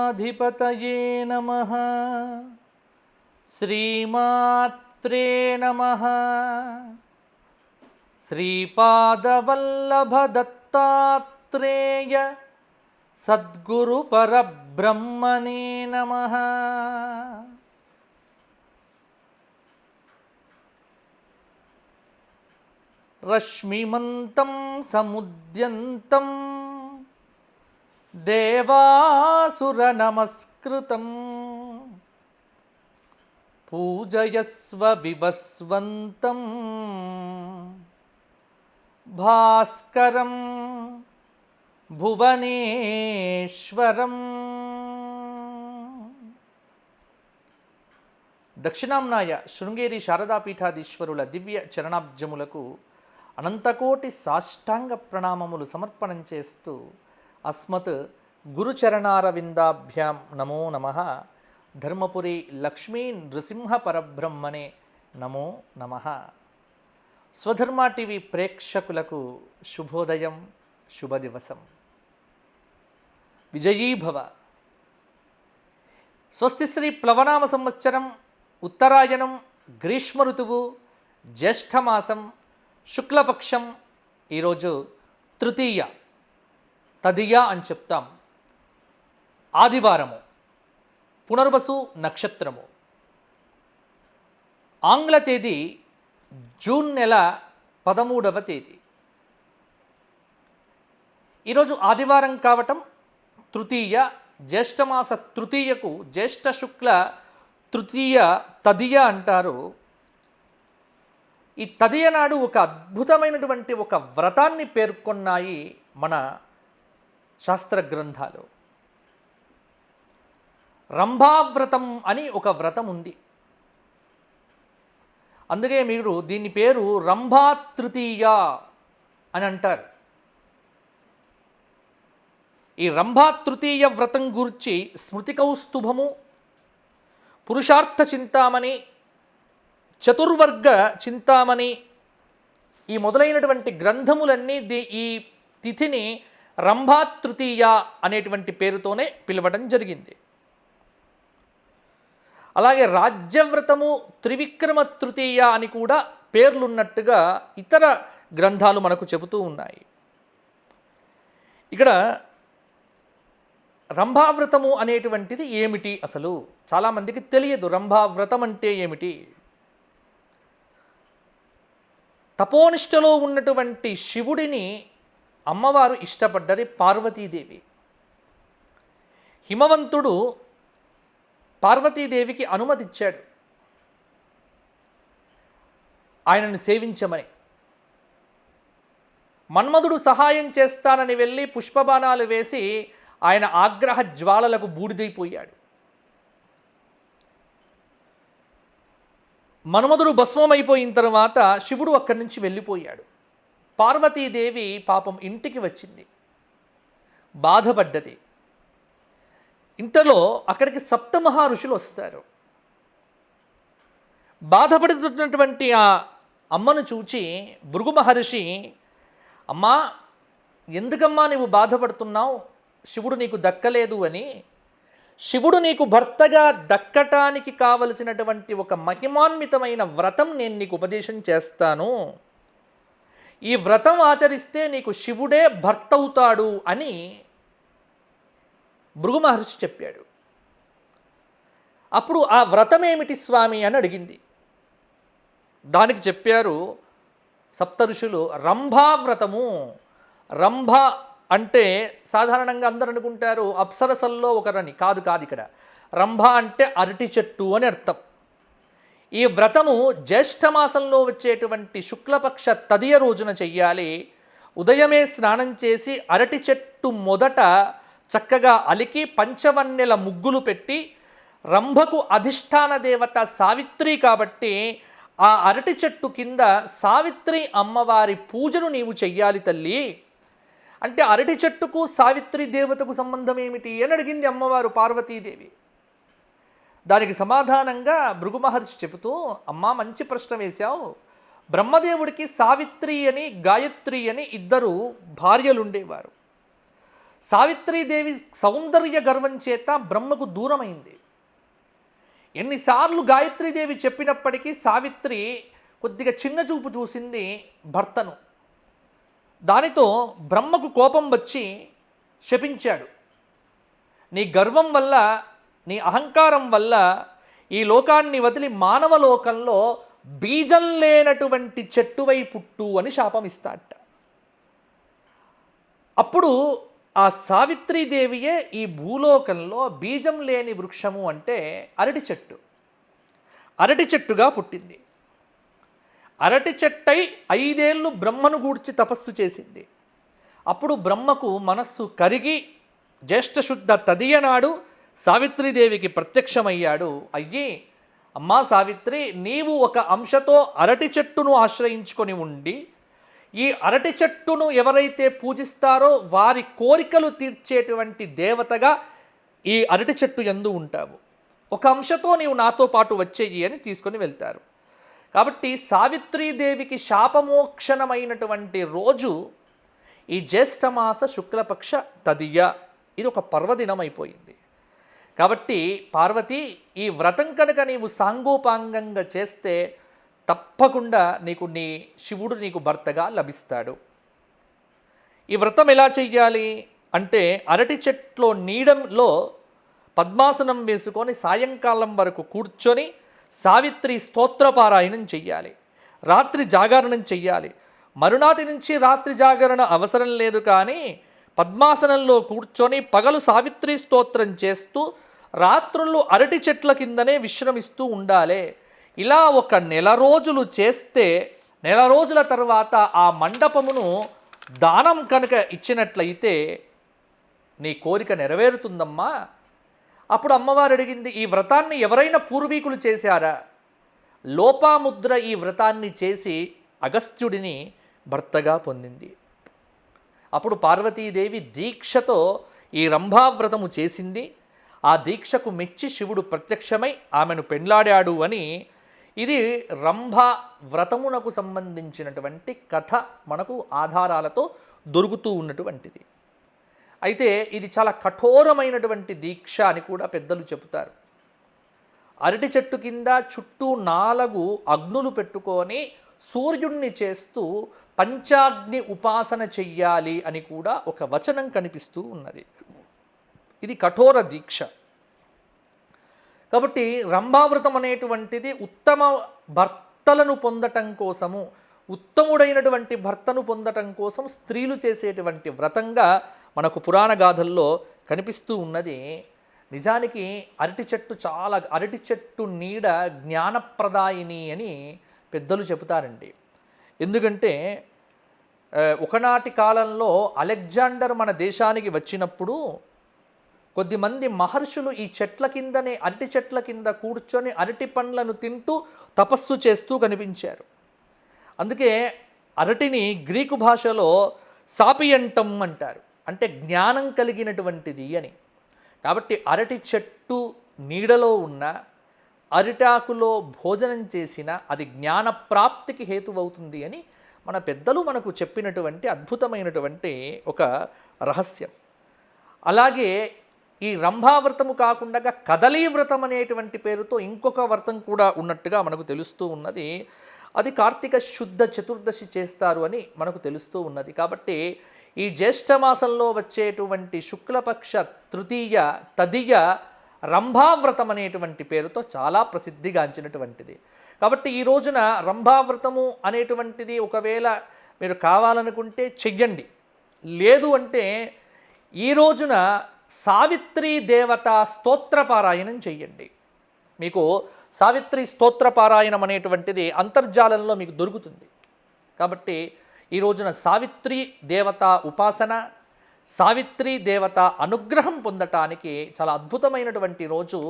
గణాధిపతయే నమః. శ్రీమాత్రే నమః. శ్రీపాదవల్లభ దత్తాత్రేయ సద్గురు పరబ్రహ్మణే నమః. రశ్మిమంతం సముద్యంతం దేవాసుర నమస్కృతం పూజయస్వ వివస్వంతం భాస్కరం భువనేశ్వరం. దక్షిణాంనాయ శృంగేరి శారదాపీఠాధీశ్వరుల దివ్య చరణాబ్జములకు అనంతకోటి సాష్టాంగ ప్రణామములు సమర్పణం చేస్తూ అస్మత్ గురుచరణారవిందాభ్యాం నమో నమః. ధర్మపురి లక్ష్మీ నృసింహ పరబ్రహ్మణే నమో నమః. స్వధర్మ టీవీ ప్రేక్షకులకు శుభోదయం, శుభదివసం. విజయీభవ. స్వస్తి శ్రీ ప్లవనామ సంవత్సరం ఉత్తరాయణం గ్రీష్మ ఋతువు జ్యేష్ఠమాసం శుక్లపక్షం. ఈరోజు తృతీయ, తదియ అని చెప్తాం. ఆదివారము, పునర్వసు నక్షత్రము. ఆంగ్ల తేదీ జూన్ నెల 13వ తేదీ. ఈరోజు ఆదివారం కావటం తృతీయ, జ్యేష్ఠమాస తృతీయకు జ్యేష్ఠ శుక్ల తృతీయ తదియ అంటారు. ఈ తదియ నాడు ఒక అద్భుతమైనటువంటి ఒక వ్రతాన్ని పేర్కొన్నాయి మన శాస్త్ర గ్రంథాలు. రంభావ్రతం అని ఒక వ్రతం ఉంది. అందుకే మీరు దీని పేరు రంభా తృతీయ అని అంటారు. ఈ రంభా తృతీయ వ్రతం గురించి స్మృతికౌస్తుభము, పురుషార్థ చింతామణి, చతుర్వర్గ చింతామణి, ఈ మొదలైనటువంటి గ్రంథములన్నీ ఈ తిథిని రంభా తృతీయ అనేటువంటి పేరుతోనే పిలవడం జరిగింది. అలాగే రాజ్యవ్రతము, త్రివిక్రమ తృతీయ అని కూడా పేర్లున్నట్టుగా ఇతర గ్రంథాలు మనకు చెబుతూ ఉన్నాయి. ఇక్కడ రంభావ్రతము అనేటువంటిది ఏమిటి అసలు చాలామందికి తెలియదు. రంభావ్రతం అంటే ఏమిటి? తపోనిష్టలో ఉన్నటువంటి శివుడిని అమ్మవారు ఇష్టపడ్డది పార్వతీదేవి. హిమవంతుడు పార్వతీదేవికి అనుమతిచ్చాడు ఆయనను సేవించమని. మన్మధుడు సహాయం చేస్తానని వెళ్ళి పుష్పబాణాలు వేసి ఆయన ఆగ్రహ జ్వాలలకు బూడిదైపోయాడు. మన్మధుడు భస్మమైపోయిన తర్వాత శివుడు అక్కడి నుంచి వెళ్ళిపోయాడు. పార్వతీదేవి పాపం ఇంటికి వచ్చింది, బాధపడ్డది. ఇంతలో అక్కడికి సప్తమహర్షులు వస్తారు. బాధపడుతున్నటువంటి ఆ అమ్మను చూచి భృగు మహర్షి, అమ్మా ఎందుకమ్మా నువ్వు బాధపడుతున్నావు? శివుడు నీకు దక్కలేదు అని. శివుడు నీకు భర్తగా దక్కటానికి కావలసినటువంటి ఒక మహిమాన్వితమైన వ్రతం నేను నీకు ఉపదేశం చేస్తాను. ఈ వ్రతం ఆచరిస్తే నీకు శివుడే భర్త అవుతాడు అని భృగు మహర్షి చెప్పాడు. అప్పుడు ఆ వ్రతం ఏమిటి స్వామి అని అడిగింది. దానికి చెప్పారు సప్త ఋషులు, రంభావ్రతము. రంభ అంటే సాధారణంగా అందరూ అనుకుంటారు అప్సరసల్లో ఒకరని. కాదు కాదు, ఇక్కడ రంభ అంటే అరటి చెట్టు అని అర్థం. ఈ వ్రతము జ్యేష్ఠమాసంలో వచ్చేటువంటి శుక్లపక్ష తదియ రోజున చెయ్యాలి. ఉదయమే స్నానం చేసి అరటి చెట్టు మొదట చక్కగా అలికి పంచవన్నెల ముగ్గులు పెట్టి, రంభకు అధిష్టాన దేవత సావిత్రి కాబట్టి ఆ అరటి చెట్టు కింద సావిత్రి అమ్మవారి పూజను నీవు చెయ్యాలి తల్లి అంటే, అరటి చెట్టుకు సావిత్రి దేవతకు సంబంధం ఏమిటి అని అడిగింది అమ్మవారు పార్వతీదేవి. దానికి సమాధానంగా భృగు మహర్షి చెబుతూ, అమ్మా మంచి ప్రశ్న వేశావు. బ్రహ్మదేవుడికి సావిత్రి అని గాయత్రి అని ఇద్దరు భార్యలుండేవారు. సావిత్రీదేవి సౌందర్య గర్వం చేత బ్రహ్మకు దూరమైంది. ఎన్నిసార్లు గాయత్రీదేవి చెప్పినప్పటికీ సావిత్రి కొద్దిగా చిన్న చూపు చూసింది భర్తను. దానితో బ్రహ్మకు కోపం వచ్చి శపించాడు. నీ గర్వం వల్ల, నీ అహంకారం వల్ల ఈ లోకాన్ని వదిలి మానవ లోకంలో బీజం లేనటువంటి చెట్టువై పుట్టు అని శాపం ఇస్తాడట. అప్పుడు ఆ సావిత్రీదేవియే ఈ భూలోకంలో బీజం లేని వృక్షము అంటే అరటి చెట్టు, అరటి చెట్టుగా పుట్టింది. అరటి చెట్టై 5 ఏళ్ళు బ్రహ్మను గూర్చి తపస్సు చేసింది. అప్పుడు బ్రహ్మకు మనస్సు కరిగి జ్యేష్ఠశుద్ధ తదియ నాడు సావిత్రీదేవికి ప్రత్యక్షమయ్యాడు. అయ్యి, అమ్మా సావిత్రి, నీవు ఒక అంశతో అరటి చెట్టును ఆశ్రయించుకొని ఉండి ఈ అరటి చెట్టును ఎవరైతే పూజిస్తారో వారి కోరికలు తీర్చేటువంటి దేవతగా ఈ అరటి చెట్టు యందు ఉంటావు. ఒక అంశతో నీవు నాతో పాటు వచ్చేయి అని తీసుకొని వెళ్తారు. కాబట్టి సావిత్రీదేవికి శాపమోక్షణమైనటువంటి రోజు ఈ జ్యేష్ఠమాస శుక్లపక్ష తదియ. ఇది ఒక పర్వదినం అయిపోయింది. కాబట్టి పార్వతి, ఈ వ్రతం కనుక నీవు సాంగోపాంగంగా చేస్తే తప్పకుండా నీ శివుడు నీకు భర్తగా లభిస్తాడు. ఈ వ్రతం ఎలా చెయ్యాలి అంటే, అరటి చెట్లో నీడంలో పద్మాసనం వేసుకొని సాయంకాలం వరకు కూర్చొని సావిత్రి స్తోత్రపారాయణం చెయ్యాలి. రాత్రి జాగరణం చెయ్యాలి. మరునాటి నుంచి రాత్రి జాగరణ అవసరం లేదు, కానీ పద్మాసనంలో కూర్చొని పగలు సావిత్రి స్తోత్రం చేస్తూ రాత్రులు అరటి చెట్ల కిందనే విశ్రమిస్తూ ఉండాలి. ఇలా ఒక నెల రోజులు చేస్తే, నెల రోజుల తర్వాత ఆ మండపమును దానం కనుక ఇచ్చినట్లయితే నీ కోరిక నెరవేరుతుందమ్మా. అప్పుడు అమ్మవారు అడిగింది, ఈ వ్రతాన్ని ఎవరైనా పూర్వీకులు చేశారా? లోపాముద్ర ఈ వ్రతాన్ని చేసి అగస్త్యుడిని భర్తగా పొందింది. అప్పుడు పార్వతీదేవి దీక్షతో ఈ రంభావ్రతము చేసింది. ఆ దీక్షకు మెచ్చి శివుడు ప్రత్యక్షమై ఆమెను పెండ్లాడాడు అని ఇది రంభ వ్రతమునకు సంబంధించినటువంటి కథ మనకు ఆధారాలతో దొరుకుతూ ఉన్నటువంటిది. అయితే ఇది చాలా కఠోరమైనటువంటి దీక్ష అని కూడా పెద్దలు చెబుతారు. అరటి చెట్టు కింద చుట్టూ 4 అగ్నులు పెట్టుకొని సూర్యుణ్ణి చేస్తూ పంచాగ్ని ఉపాసన చెయ్యాలి అని కూడా ఒక వచనం కనిపిస్తూ ఉన్నది. ఇది కఠోర దీక్ష. కాబట్టి రంభావ్రతం అనేటువంటిది ఉత్తమ భర్తలను పొందటం కోసము, ఉత్తముడైనటువంటి భర్తను పొందటం కోసం స్త్రీలు చేసేటువంటి వ్రతంగా మనకు పురాణ గాథల్లో కనిపిస్తూ ఉన్నది. నిజానికి అరటి చెట్టు నీడ జ్ఞానప్రదాయిని అని పెద్దలు చెబుతారండి. ఎందుకంటే ఒకనాటి కాలంలో అలెగ్జాండర్ మన దేశానికి వచ్చినప్పుడు కొద్దిమంది మహర్షులు ఈ చెట్ల కిందనే, అరటి చెట్ల కింద కూర్చొని అరటి పండ్లను తింటూ తపస్సు చేస్తూ కనిపించారు. అందుకే అరటిని గ్రీకు భాషలో సాపియంటం అంటారు, అంటే జ్ఞానం కలిగినటువంటిది అని. కాబట్టి అరటి చెట్టు నీడలో ఉన్న, అరిటాకులో భోజనం చేసిన అది జ్ఞానప్రాప్తికి హేతువవుతుంది అని మన పెద్దలు మనకు చెప్పినటువంటి అద్భుతమైనటువంటి ఒక రహస్యం. అలాగే ఈ రంభావ్రతము కాకుండా కదలీ వ్రతం అనేటువంటి పేరుతో ఇంకొక వ్రతం కూడా ఉన్నట్టుగా మనకు తెలుస్తూ ఉన్నది. అది కార్తీక శుద్ధ చతుర్దశి చేస్తారు అని మనకు తెలుస్తూ ఉన్నది. కాబట్టి ఈ జ్యేష్ఠమాసంలో వచ్చేటువంటి శుక్లపక్ష తృతీయ తదియ రంభావ్రతం అనేటువంటి పేరుతో చాలా ప్రసిద్ధిగాంచినటువంటిది. కాబట్టి ఈ రోజున రంభావ్రతము అనేటువంటిది ఒకవేళ మీరు కావాలనుకుంటే చెయ్యండి. లేదు అంటే ఈ రోజున సావిత్రీ దేవత స్తోత్రపారాయణం చెయ్యండి. మీకు సావిత్రి స్తోత్రపారాయణం అనేటువంటిది అంతర్జాలంలో మీకు దొరుకుతుంది. కాబట్టి ఈ రోజున సావిత్రి దేవత ఉపాసన, సావిత్రి దేవత అనుగ్రహం పొందటానికి చాలా అద్భుతమైనటువంటి రోజు.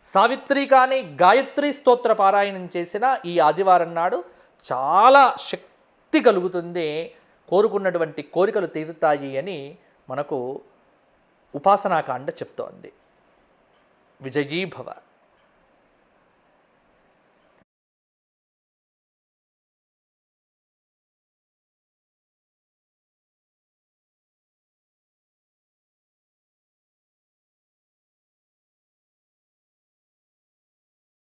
సావిత్రి కానీ గాయత్రి స్తోత్ర పారాయణం చేసిన ఈ ఆదివారం నాడు చాలా శక్తి కలుగుతుంది, కోరుకున్నటువంటి కోరికలు తీరుతాయి అని మనకు ఉపాసనాకాండ చెప్తోంది. విజయీ భవ.